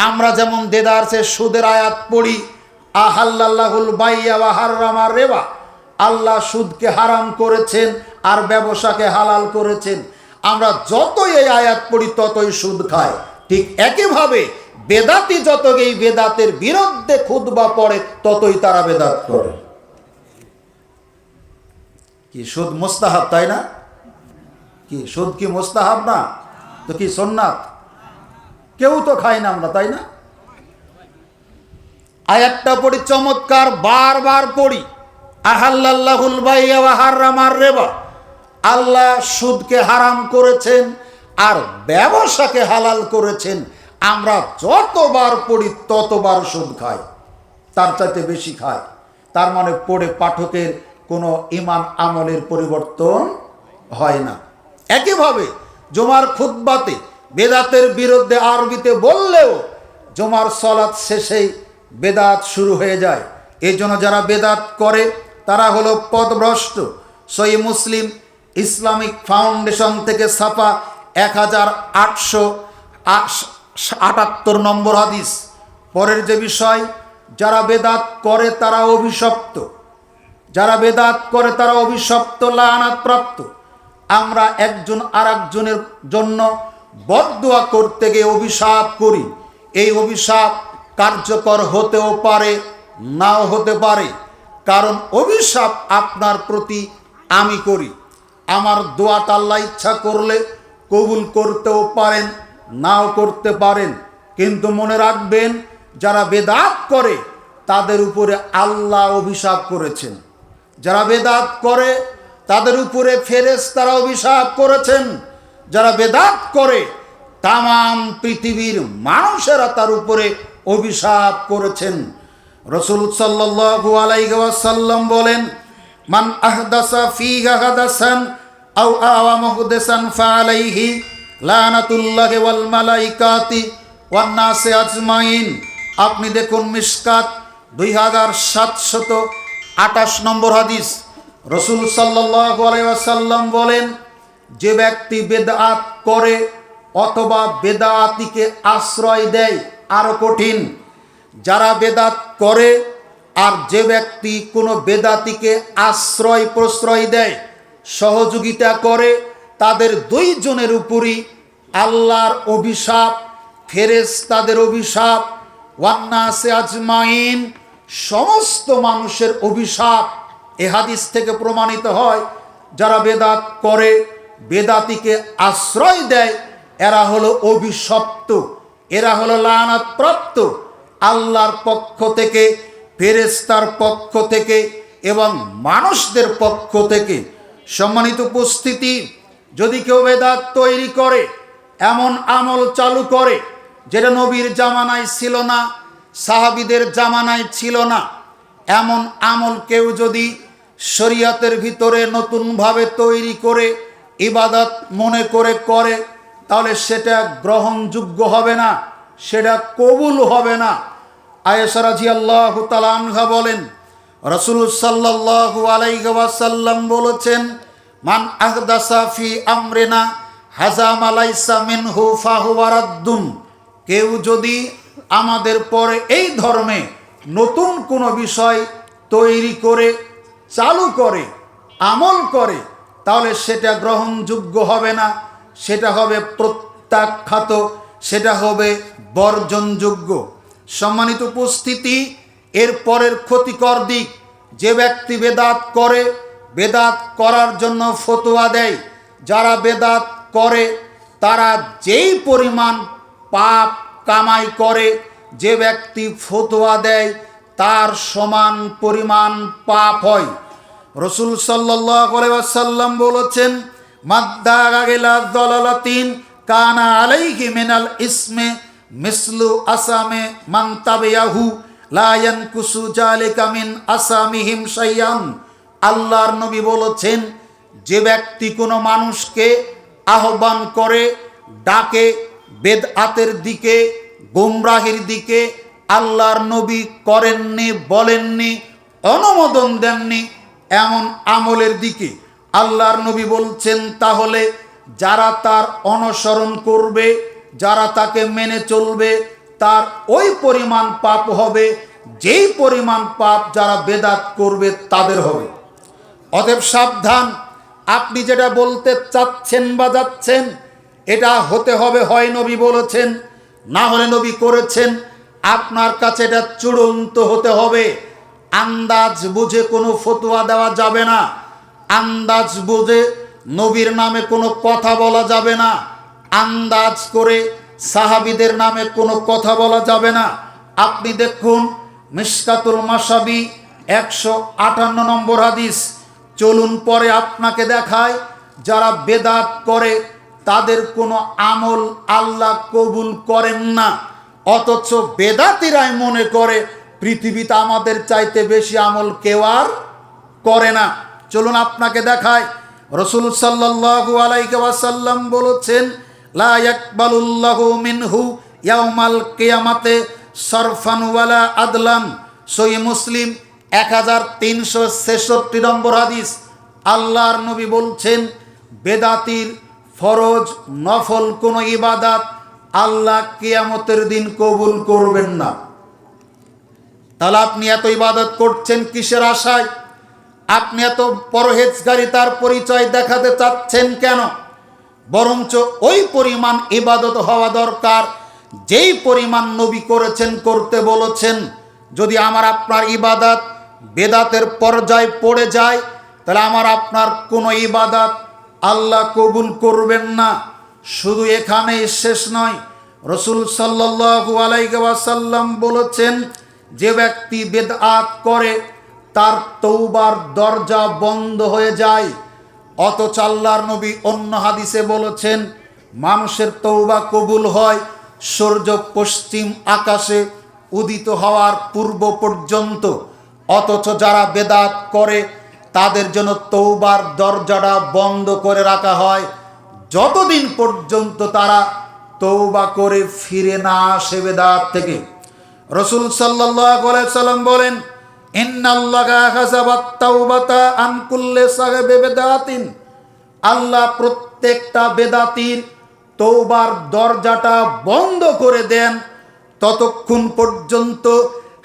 আমরা যেমন দেদারসে সুদের আয়াত পড়ি, আহাল্লাল্লাহুল বাইয়া ওয়া হাররামার রিবা, আল্লাহ সুদকে হারাম করেছেন আর ব্যবসাকে হালাল করেছেন। আমরা যতই এই আয়াত পড়ি ততই সুদ খায়। ঠিক একইভাবে বেদাতি যত এই বেদাতের বিরুদ্ধে খুতবা পড়ে ততই তারা বেদাত করে। কি সুদ মুস্তাহাব, তাই না? কি সুদ কি মুস্তাহাব না? তো কি সুন্নাত? কেউ তো খাই না আমরা, তাই না? আয়াতটা পড়ি চমৎকার, বারবার পড়ি, আহাল্লাল্লাহুল বাইয়া ওয়া হাররামার রিবা, আল্লাহ সুদকে হারাম করেছেন আর ব্যবসাকে হালাল করেছেন। আমরা যতবার পড়ি ততবার সুদ খাই, তার চাইতে বেশি খাই। তার মানে পড়ে পাঠকের কোনো ঈমান আমলের পরিবর্তন হয় না। একইভাবে জুমার খুতবাতে বেদাতের বিরুদ্ধে আরবিতে বললেও জুমার সালাত শেষেই বেদাত শুরু হয়ে যায়। এই জন্য যারা বেদাত করে তারা হলো পথভ্রষ্ট। সহিহ মুসলিম ইসলামিক ফাউন্ডেশন থেকে ছাপা 1878 নম্বর হাদিস। পরের যে বিষয়, যারা বেদাত করে তারা অভিশপ্ত, যারা বেদাত করে তারা অভিশপ্ত, লাআনাত প্রাপ্ত। আমরা একজন আর একজনের জন্য বদদুয়া করতে গিয়ে অভিশাপ করি। এই অভিশাপ কার্যকর হতেও পারে, নাও হতে পারে, কারণ অভিশাপ আপনার প্রতি আমি করি। আমার দোয়াটা আল্লাহ ইচ্ছা করলে কবুল করতেও পারেন, নাও করতে পারেন। কিন্তু মনে রাখবেন, যারা বেদাত করে তাদের উপরে আল্লাহ অভিশাপ করেছেন। যারা বেদাত করে তাদের উপরে ফেরেশতারা অভিশাপ করেছেন। যারা বেদাত করে তামাম পৃথিবীর মানুষেরা তার উপরে অভিশাপ করেছেন। রাসূল সাল্লাল্লাহু আলাইহি ওয়াসাল্লাম বলেন, মান আহদাসা ফীহা হাদাসান আও আওয়া মুহদাসান ফাআলাইহি লানাতুল্লাহি ওয়াল মালাইকাতি ওয়ান নাসি আজমাইন। আপনি দেখুন মিশকাত 2728 নম্বর হাদিস। রাসূল সাল্লাল্লাহু আলাইহি ওয়াসাল্লাম বলেন, যে ব্যক্তি বেদাত করে অথবা বেদাতিকে আশ্রয় দেয়, আরো কঠিন, যারা বেদাত করে আর যে ব্যক্তি কোনো বেদাতিকে আশ্রয় প্রশ্রয় দেয়, সহযোগিতা করে, তাদের দুইজনের উপরই আল্লাহর অভিশাপ, ফেরেশতাদের অভিশাপ, ওয়ান নাসি আজমাইন, সমস্ত মানুষের অভিশাপ। এ হাদিস থেকে প্রমাণিত হয়, যারা বেদাত করে, বেদাতিকে আশ্রয় দেয়, এরা হলো অভিশপ্ত, এরা হলো লাআনাত প্রাপ্ত আল্লাহর পক্ষ থেকে, ফেরেশতার পক্ষ থেকে এবং মানুষদের পক্ষ থেকে। সম্মানিত উপস্থিতি, যদি কেউ বেদাত তৈরি করে, এমন আমল চালু করে যেটা নবীর জামানায় ছিল না, সাহাবীদের জামানায় ছিল না, এমন আমল কেউ যদি শরীয়তের ভিতরে নতুনভাবে তৈরি করে ইবাদত মনে করে, তাহলে সেটা গ্রহণযোগ্য হবে না, সেটা কবুল হবে না। আয়েশা রাদিয়াল্লাহু তাআলা আনহা বলেন, রাসূল সাল্লাল্লাহু আলাইহি ওয়াসাল্লাম বলেছেন, মান আহদাসা ফি আমরিনা হাযা মা লাইসা মিনহু ফাহুয়া রাদ্দুন। কেউ যদি আমাদের পরে এই ধর্মে নতুন কোনো বিষয় তৈরি করে, চালু করে, আমল করে, তাহলে সেটা গ্রহণযোগ্য হবে না, সেটা হবে প্রত্যাখ্যাত, সেটা হবে বর্জনযোগ্য। সম্মানিত উপস্থিতি, এর পরের ক্ষতিকর দিক, যে ব্যক্তি বেদাত করে, বেদাত করার জন্য ফতোয়া দেয়, যারা বেদাত করে তারা যেই পরিমাণ পাপ কামাই করে, যে ব্যক্তি ফতোয়া দেয় তার সমান পরিমাণ পাপ হয়। রাসূল সাল্লাল্লাহু আলাইহি ওয়াসাল্লাম বলেছেন, মাদ্দাগা ইলা যালালাতিন কানা আলাইহি মিনাল ইসমে মিসলু আসামে মান তাবিয়াহু লা ইয়ানকুসু যালিকা মিন আসামিহিম শাইয়ান। আল্লাহর নবী বলেছেন, যে ব্যক্তি কোনো মানুষকে আহ্বান করে, ডাকে বেদআতের দিকে, গুমরাহির দিকে, আল্লাহর নবী করেননি, বলেননি, অনুমোদন দেননি এমন আমলের দিকে আল্লাহর নবী বলছেন, তাহলে যারা তার অনুসরণ করবে, যারা তাকে মেনে চলবে, তার ওই পরিমাণ পাপ হবে যেই পরিমাণ পাপ যারা বেদাত করবে তাদের হবে। অতএব সাবধান, আপনি যেটা বলতে চাচ্ছেন বা যাচ্ছেন এটা হতে হবে, হয় নবী বলেছেন, না হলে নবী করেছেন, আপনার কাছে এটা চূড়ান্ত হতে হবে। আন্দাজ বুঝে কোনো ফতোয়া দেওয়া যাবে না, আন্দাজ বুঝে নবীর নামে কোনো কথা বলা যাবে না, আন্দাজ করে সাহাবীদের নামে কোনো কথা বলা যাবে না। আপনি দেখুন মিশকাতুল মাসাবি 158 নম্বর হাদিস। চলুন পরে আপনাকে দেখায় যারা বেদাত করে তাদের কোনো আমল আল্লাহ কবুল করেন না, অথচ বেদাতিরাই মনে করে পৃথিবীতে আমাদের চাইতে বেশি আমল কেউ আর করে না। চলুন আপনাকে দেখায়। রাসূল সাল্লাল্লাহু আলাইহি ওয়াসাল্লাম বলেছেন, লা ইয়াকবালুল্লাহু মিনহু ইয়াউমাল কিয়ামাতে সারফান ওয়ালা আদলান। সহিহ মুসলিম 1366 নম্বর হাদিস। আল্লাহর নবী বলছেন, বেদাতির ফরজ নফল কোনো ইবাদত আল্লাহ কিয়ামতের দিন কবুল করবেন না। তাহলে আপনি এত ইবাদত করছেন কিসের আশায়? আপনি এত পরহেজগারিতার পরিচয় দেখাতে চাচ্ছেন কেন? বরঞ্চ ওই পরিমাণ ইবাদত হওয়া দরকার যেই পরিমাণ নবী করেছেন, করতে বলেছেন। যদি আমার আপনার ইবাদত বেদাতের পর্যায়ে পড়ে যায় তাহলে আমার আপনার কোনো ইবাদত আল্লাহ কবুল করবেন না। শুধু এখানেই শেষ নয়, রাসূল সাল্লাল্লাহু আলাইহি ওয়াসাল্লাম বলেছেন, যে ব্যক্তি বেদআত করে তার তওবার দরজা বন্ধ হয়ে যায়। অথচ আল্লাহর নবী অন্য হাদিসে বলেছেন, মানুষের তওবা কবুল হয় সূর্য পশ্চিম আকাশে উদিত হওয়ার পূর্ব পর্যন্ত। অথচ যারা বেদাত করে তাদের জন্য তওবার দরজাটা বন্ধ করে রাখা হয় যতদিন পর্যন্ত তারা তওবা করে ফিরে না আসে বেদাত থেকে। রাসূল সাল্লাল্লাহু আলাইহি সাল্লাম বলেন, ইন্নাল্লাহা হাসাবাত তাওবাতা আন কুল্লি সাহিবি বিদআতিন। আল্লাহ প্রত্যেকটা বেদাতির তওবার দরজাটা বন্ধ করে দেন ততক্ষণ পর্যন্ত,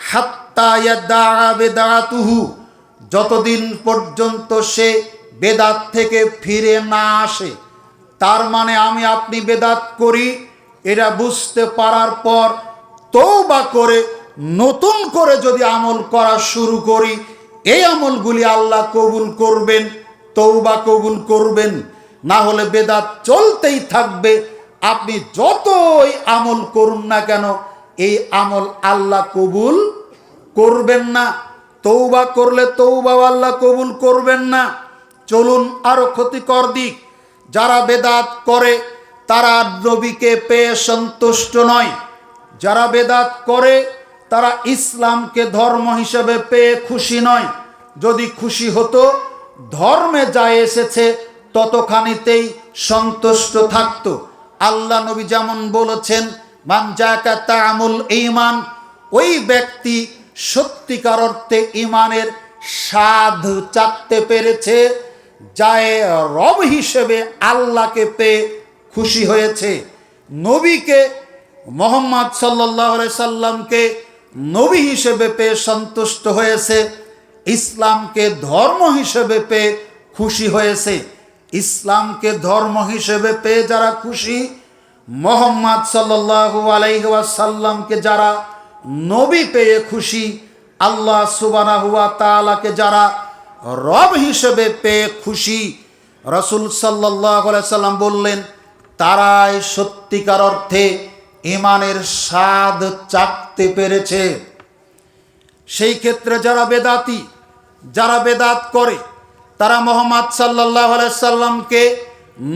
হাত্তা ইয়াদা বিদআতুহু, যতদিন পর্যন্ত সে বেদাত থেকে ফিরে না আসে। তার মানে আমি আপনি বেদাত করি এটা বুঝতে পারার পর তওবা করে নতুন করে যদি আমল করা শুরু করি, এই আমলগুলি আল্লাহ কবুল করবেন, তওবা কবুল করবেন। না হলে বেদাত চলতেই থাকবে। আপনি যতই আমল করুন না কেন এই আমল আল্লাহ কবুল করবেন না। তওবা করলে তওবা আল্লাহ কবুল করবেন না। চলুন আরো ক্ষতিকর দিক। যারা বেদাত করে তারা নবীকে পেয়ে সন্তুষ্ট নয়। যারা বেদাত করে তারা ইসলামকে ধর্ম হিসেবে পেয়ে খুশি নয়। যদি খুশি হতো ধর্মে যা এসেছে ততখানিতেই সন্তুষ্ট থাকতো। আল্লাহ নবী যেমন বলেছেন, মান জাকা তা'মুল ঈমান, ওই ব্যক্তি সত্যিকার অর্থে ঈমানের স্বাদ চাখতে পেরেছে, যায় রব হিসেবে আল্লাহকে পেয়ে খুশি হয়েছে। নবীকে মুহাম্মদ সাল্লাল্লাহু আলাইহি সাল্লামকে নবী হিসেবে পেয়ে সন্তুষ্ট হয়েছে, ইসলামকে ধর্ম হিসেবে পেয়ে খুশি হয়েছে। ইসলামকে ধর্ম হিসেবে পেয়ে যারা খুশি, মুহাম্মদ সাল্লাল্লাহু আলাইহি ওয়াসাল্লামকে যারা নবী পেয়ে খুশি, আল্লাহ সুবহানাহু ওয়া তাআলাকে যারা রব হিসেবে পেয়ে খুশি, রাসূল সাল্লাল্লাহু আলাইহি সাল্লাম বললেন তারাই সত্যিকার অর্থে ঈমানের স্বাদ চাখতে পেরেছে। সেই ক্ষেত্রে যারা বেদাতি, যারা বেদাত করে তারা মুহাম্মদ সাল্লাল্লাহু আলাইহি সাল্লামকে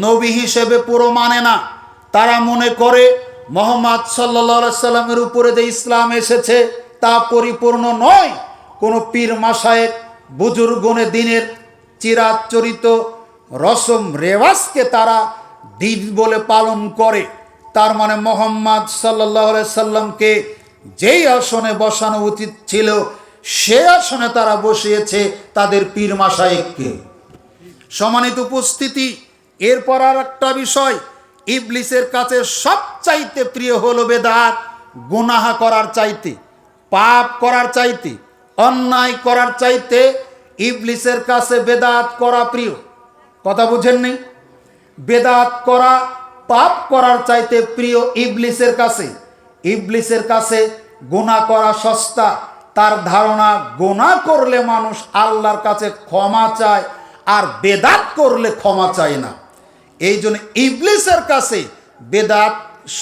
নবী হিসেবে পুরো মানে না। তারা মনে করে মুহাম্মদ সাল্লাল্লাহু আলাইহি সাল্লামের উপরে যে ইসলাম এসেছে তা পরিপূর্ণ নয়। কোনো পীর মাশায়েখ বুজুর্গনে দিনের চিরাচরিত রসম রেওয়াজকে তারা দিন বলে পালন করে। তার মানে মুহাম্মদ সাল্লাল্লাহু আলাইহি সাল্লামকে যেই আসনে বসানো উচিত ছিল সে আসনে তারা বসিয়েছে তাদের পীর মাশায়েখকে। সম্মানিত উপস্থিতি, এরপর আর একটা বিষয়, ইবলিসের কাছে সবচাইতে প্রিয় হলো বেদাত, গুনাহ করার চাইতে, পাপ করার চাইতে, অন্যায় করার চাইতে ইবলিসের কাছে বেদাত করা প্রিয়। কথা বুঝেননি? বেদাত করা পাপ করার চাইতে প্রিয় ইবলিসের কাছে। ইবলিসের কাছে গুনাহ করা সস্তা। তার ধারণা গুনাহ করলে মানুষ আল্লাহর কাছে ক্ষমা চায়, আর বেদাত করলে ক্ষমা চায় না। এই জন্য ইবলিসের কাছে বেদাত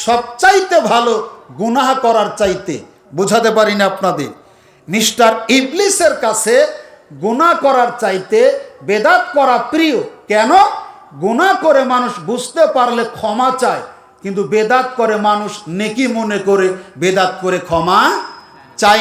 সবচাইতে ভালো গুনাহ করার চাইতে। বুঝাতে পারি না আপনাদের? মিস্টার ইবলিসের কাছে গুনাহ করার চাইতে বেদাত করা প্রিয়। কেন? গুনাহ করে মানুষ বুঝতে পারলে ক্ষমা চায়, কিন্তু বেদাত করে মানুষ নেকি মনে করে বেদাত করে ক্ষমা